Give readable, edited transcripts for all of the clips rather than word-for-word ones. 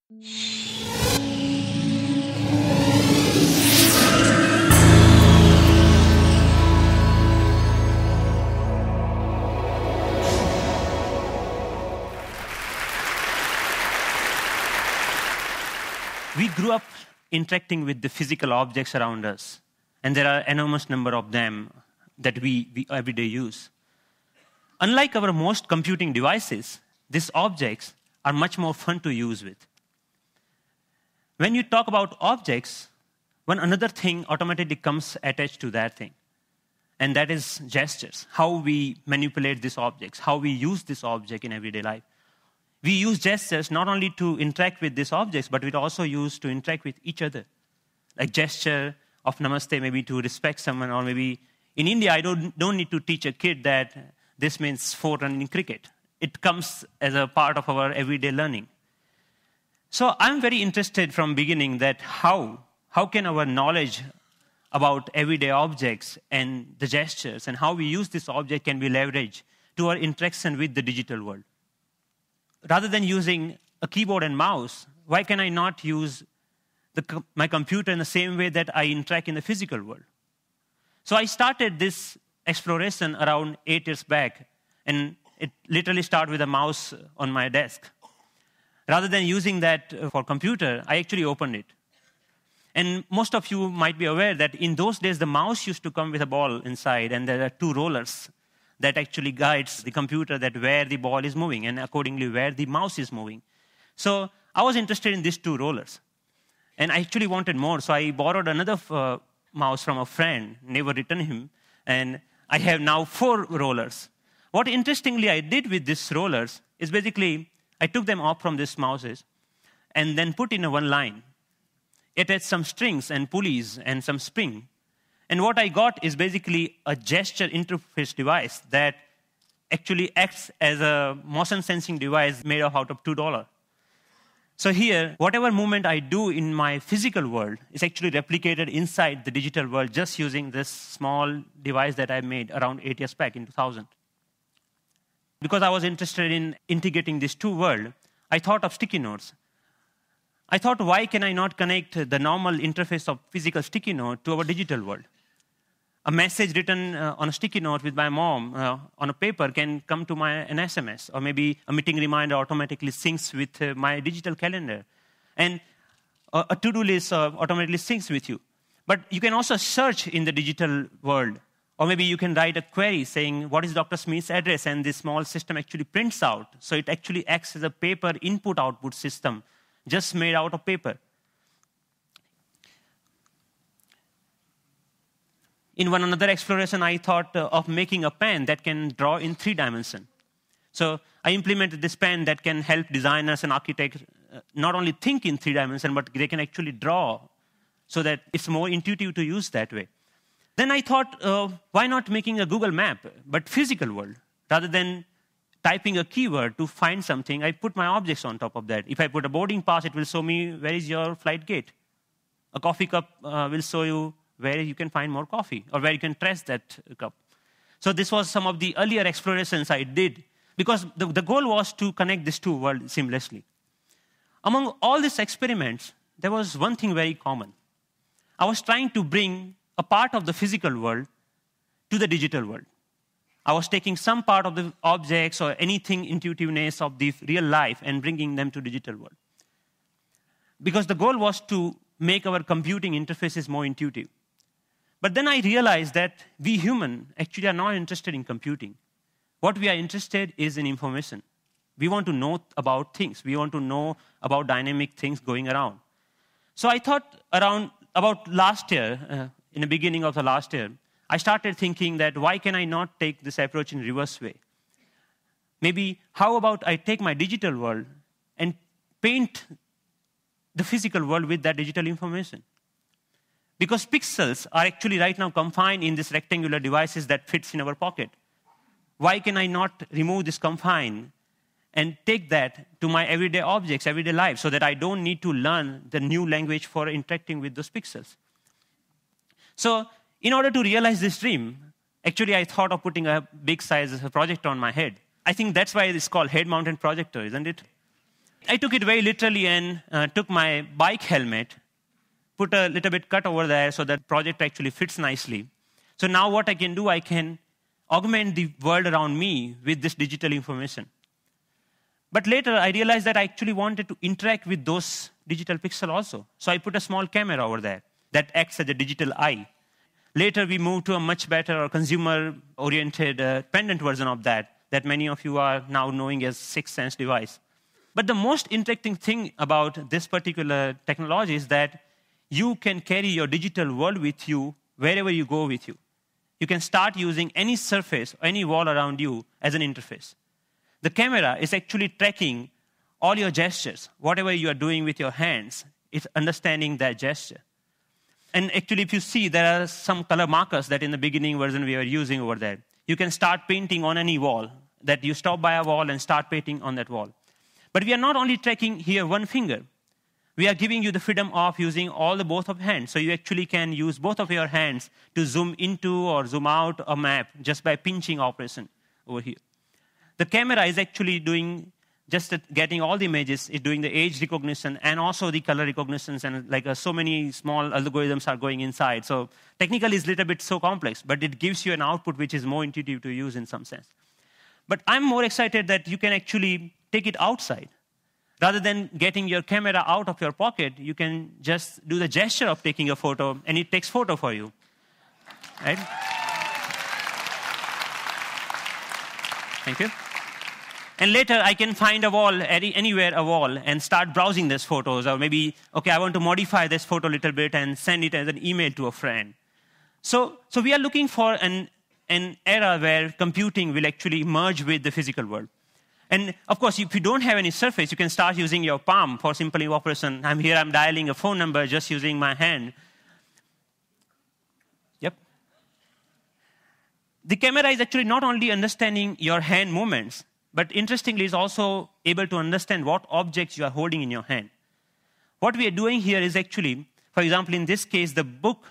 We grew up interacting with the physical objects around us, and there are an enormous number of them that we every day use. Unlike our most computing devices, these objects are much more fun to use with. When you talk about objects, one another thing automatically comes attached to that thing, and that is gestures, how we manipulate these objects, how we use this object in everyday life. We use gestures not only to interact with these objects, but we also use to interact with each other. Like gesture of namaste, maybe to respect someone, or maybe in India, I don't need to teach a kid that this means 4 runs in cricket. It comes as a part of our everyday learning. So I'm very interested from beginning that how can our knowledge about everyday objects and the gestures and how we use this object can be leveraged to our interaction with the digital world. Rather than using a keyboard and mouse, why can I not use my computer in the same way that I interact in the physical world? So I started this exploration around 8 years back, and it literally started with a mouse on my desk. Rather than using that for computer, I actually opened it. And most of you might be aware that in those days, the mouse used to come with a ball inside, and there are 2 rollers that actually guides the computer that where the ball is moving and accordingly where the mouse is moving. So I was interested in these 2 rollers. And I actually wanted more, so I borrowed another mouse from a friend, never returned him, and I have now 4 rollers. What interestingly I did with these rollers is basically I took them off from these mouses and then put in a one line. It had some strings and pulleys and some spring. And what I got is basically a gesture interface device that actually acts as a motion sensing device made out of $2. So here, whatever movement I do in my physical world is actually replicated inside the digital world just using this small device that I made around 8 years back in 2000. Because I was interested in integrating these 2 worlds, I thought of sticky notes. I thought, why can I not connect the normal interface of physical sticky note to our digital world? A message written on a sticky note with my mom on a paper can come to an SMS, or maybe a meeting reminder automatically syncs with my digital calendar. And a to-do list automatically syncs with you. But you can also search in the digital world, or maybe you can write a query saying, what is Dr. Smith's address? And this small system actually prints out. So it actually acts as a paper input-output system, just made out of paper. In one another exploration, I thought of making a pen that can draw in 3 dimensions. So I implemented this pen that can help designers and architects not only think in 3 dimensions, but they can actually draw so that it's more intuitive to use that way. Then I thought, why not making a Google map, but physical world? Rather than typing a keyword to find something, I put my objects on top of that. If I put a boarding pass, it will show me where is your flight gate. A coffee cup will show you where you can find more coffee, or where you can trace that cup. So this was some of the earlier explorations I did, because the goal was to connect these 2 worlds seamlessly. Among all these experiments, there was one thing very common. I was trying to bring a part of the physical world to the digital world. I was taking some part of the objects or anything intuitiveness of the real life and bringing them to digital world. Because the goal was to make our computing interfaces more intuitive. But then I realized that we humans actually are not interested in computing. What we are interested is in information. We want to know about things. We want to know about dynamic things going around. So I thought about last year, in the beginning of the last year, I started thinking that why can I not take this approach in reverse way? Maybe how about I take my digital world and paint the physical world with that digital information? Because pixels are actually right now confined in these rectangular devices that fits in our pocket. Why can I not remove this confine and take that to my everyday objects, everyday life, so that I don't need to learn the new language for interacting with those pixels? So in order to realize this dream, actually I thought of putting a big size projector on my head. I think that's why it's called head-mounted projector, isn't it? I took it very literally and took my bike helmet, put a little bit cut over there so that project actually fits nicely. So now what I can do, I can augment the world around me with this digital information. But later, I realized that I actually wanted to interact with those digital pixels also. So I put a small camera over there that acts as a digital eye. Later, we moved to a much better or consumer-oriented pendant version of that many of you are now knowing as Sixthsense device. But the most interesting thing about this particular technology is that you can carry your digital world with you wherever you go with you. You can start using any surface, any wall around you as an interface. The camera is actually tracking all your gestures. Whatever you are doing with your hands, it's understanding that gesture. And actually, if you see, there are some color markers that in the beginning version we were using over there. You can start painting on any wall, that you stop by a wall and start painting on that wall. But we are not only tracking here one finger. We are giving you the freedom of using both of hands. So you actually can use both of your hands to zoom into or zoom out a map just by pinching operation over here. The camera is actually doing getting all the images. It's doing the age recognition and also the color recognitions, and so many small algorithms are going inside. So technically it's a little bit so complex, but it gives you an output which is more intuitive to use in some sense. But I'm more excited that you can actually take it outside. Rather than getting your camera out of your pocket, you can just do the gesture of taking a photo, and it takes photo for you. Right? Thank you. And later, I can find a wall, anywhere a wall, and start browsing these photos. Or maybe, okay, I want to modify this photo a little bit and send it as an email to a friend. So we are looking for an era where computing will actually merge with the physical world. And of course, if you don't have any surface, you can start using your palm for simple operation. I'm dialing a phone number just using my hand. Yep. The camera is actually not only understanding your hand movements, but interestingly, is also able to understand what objects you are holding in your hand. What we are doing here is actually, for example, in this case, the book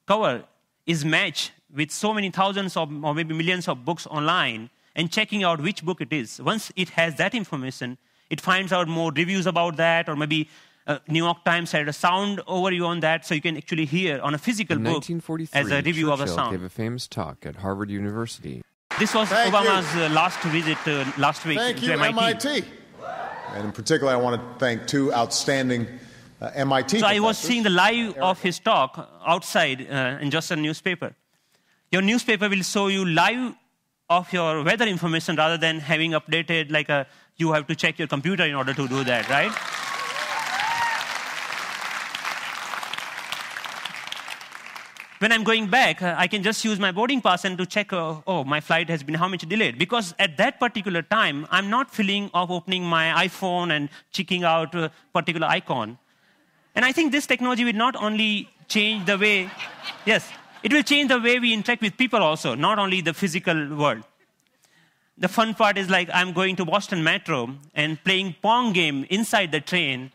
cover is matched with so many thousands or maybe millions of books online, and checking out which book it is. Once it has that information, it finds out more reviews about that, or maybe New York Times had a sound overview on that, so you can actually hear on a physical book as a review of a sound. Gave a famous talk at Harvard University. This was Obama's last visit last week to MIT. And in particular, I want to thank two outstanding MIT So I was seeing the live of his talk outside in just a newspaper. Your newspaper will show you live of your weather information rather than having updated you have to check your computer in order to do that, right? When I'm going back, I can just use my boarding pass and to check, my flight has been how much delayed. Because at that particular time, I'm not feeling of opening my iPhone and checking out a particular icon. And I think this technology will not only change the way, yes, it will change the way we interact with people also, not only the physical world. The fun part is I'm going to Boston Metro and playing Pong game inside the train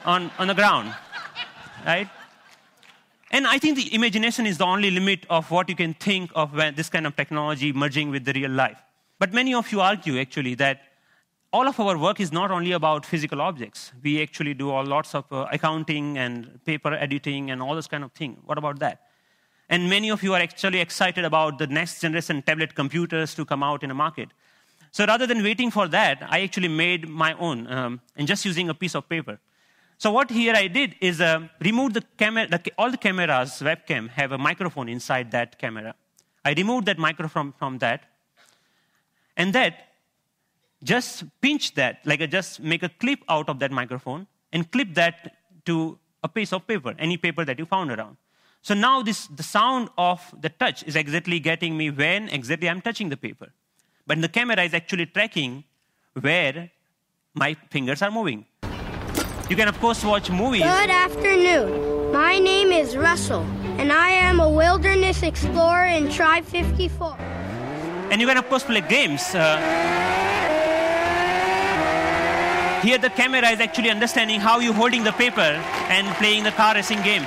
on the ground, right? And I think the imagination is the only limit of what you can think of when this kind of technology merging with the real life. But many of you argue, actually, that all of our work is not only about physical objects. We actually do lots of accounting and paper editing and all this kind of thing. What about that? And many of you are actually excited about the next generation tablet computers to come out in the market. So rather than waiting for that, I actually made my own and just using a piece of paper. So what here I did is remove the camera. All the cameras, webcam, have a microphone inside that camera. I removed that microphone from that. And that, just pinch that, just make a clip out of that microphone and clip that to a piece of paper, any paper that you found around. So now the sound of the touch is exactly getting me when exactly I'm touching the paper. But the camera is actually tracking where my fingers are moving. You can, of course, watch movies. Good afternoon. My name is Russell, and I am a wilderness explorer in Tribe 54. And you can, of course, play games. Here the camera is actually understanding how you're holding the paper and playing the car racing game.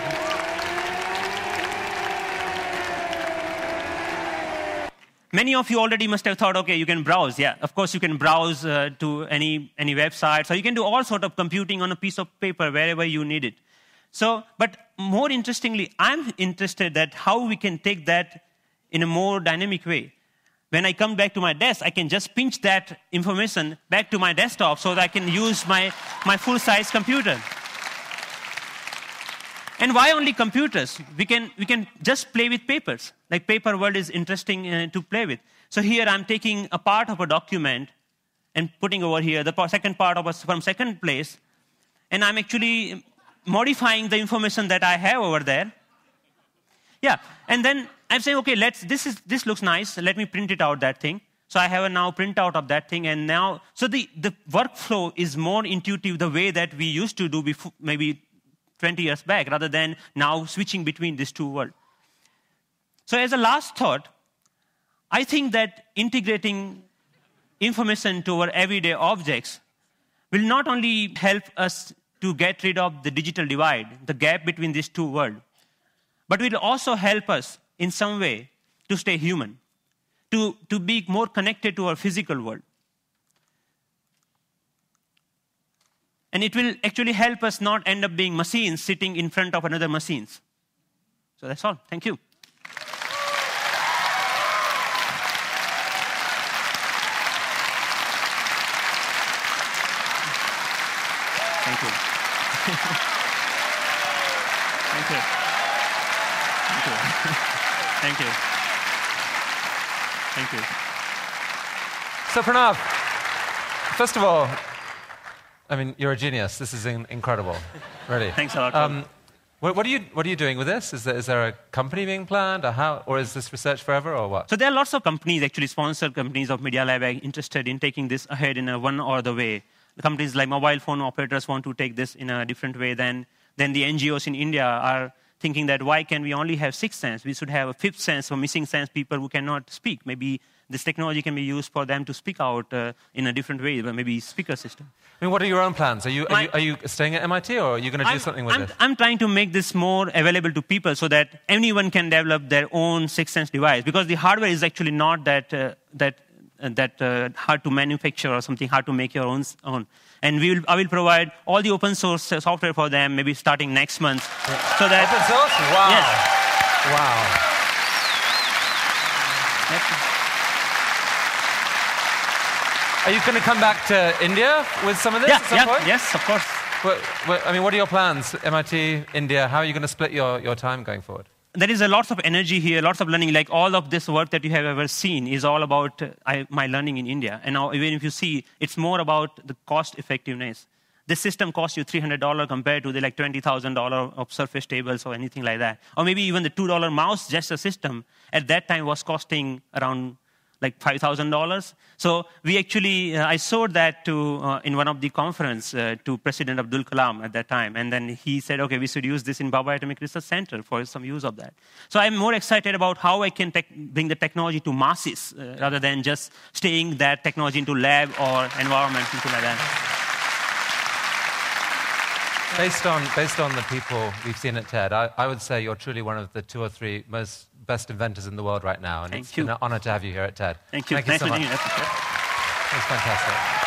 Many of you already must have thought, okay, you can browse. Yeah, of course you can browse to any website. So you can do all sort of computing on a piece of paper wherever you need it. So, but more interestingly, I'm interested that how we can take that in a more dynamic way. When I come back to my desk, I can just pinch that information back to my desktop so that I can use my full-size computer. And why only computers? We can just play with papers. Like paper world is interesting to play with. So here I'm taking a part of a document and putting over here the second part from second place, and I'm actually modifying the information that I have over there. Yeah, and then I'm saying, okay, this looks nice. Let me print it out, that thing. So I have a now printout of that thing, and now, so the workflow is more intuitive the way that we used to do before, maybe 20 years back, rather than now switching between these two worlds. So as a last thought, I think that integrating information to our everyday objects will not only help us to get rid of the digital divide, the gap between these two worlds, but will also help us in some way to stay human, to be more connected to our physical world. And it will actually help us not end up being machines sitting in front of another machines. So that's all. Thank you. Thank you. Thank you. Thank you. Thank you. Thank you. So Pranav, first of all, I mean, you're a genius. This is incredible, really. Thanks a lot. What are you doing with this? Is there a company being planned, or is this research forever, or what? So there are lots of companies, actually sponsored companies of Media Lab, interested in taking this ahead in one or other way. The companies like mobile phone operators want to take this in a different way than the NGOs in India are thinking that why can we only have sixth sense? We should have a fifth sense for missing sense people who cannot speak. Maybe this technology can be used for them to speak out in a different way, maybe speaker system. I mean, what are your own plans? Are you staying at MIT, or are you going to do something with this? I'm trying to make this more available to people so that anyone can develop their own sixth sense device, because the hardware is actually not that hard to manufacture or something hard to make your own. And I will provide all the open source software for them, maybe starting next month. So that open source? Wow. Yes. Wow. Are you going to come back to India with some of this at some point? Yes, of course. I mean, what are your plans? MIT, India, how are you going to split your time going forward? There is a lots of energy here, lots of learning. Like all of this work that you have ever seen is all about my learning in India. And now even if you see, it's more about the cost effectiveness. This system costs you $300 compared to the like $20,000 of Surface tables or anything like that. Or maybe even the $2 mouse, just a system, at that time was costing around like $5,000. So we actually, I showed that in one of the conference to President Abdul Kalam at that time. And then he said, okay, we should use this in Bhabha Atomic Research Center for some use of that. So I'm more excited about how I can bring the technology to masses rather than just staying that technology into lab or environment, something like that. Based on the people we've seen at TED, I would say you're truly one of the 2 or 3 best inventors in the world right now. And it's an honor to have you here at TED. Thank you. Thank you so much. Nice meeting you. It was fantastic.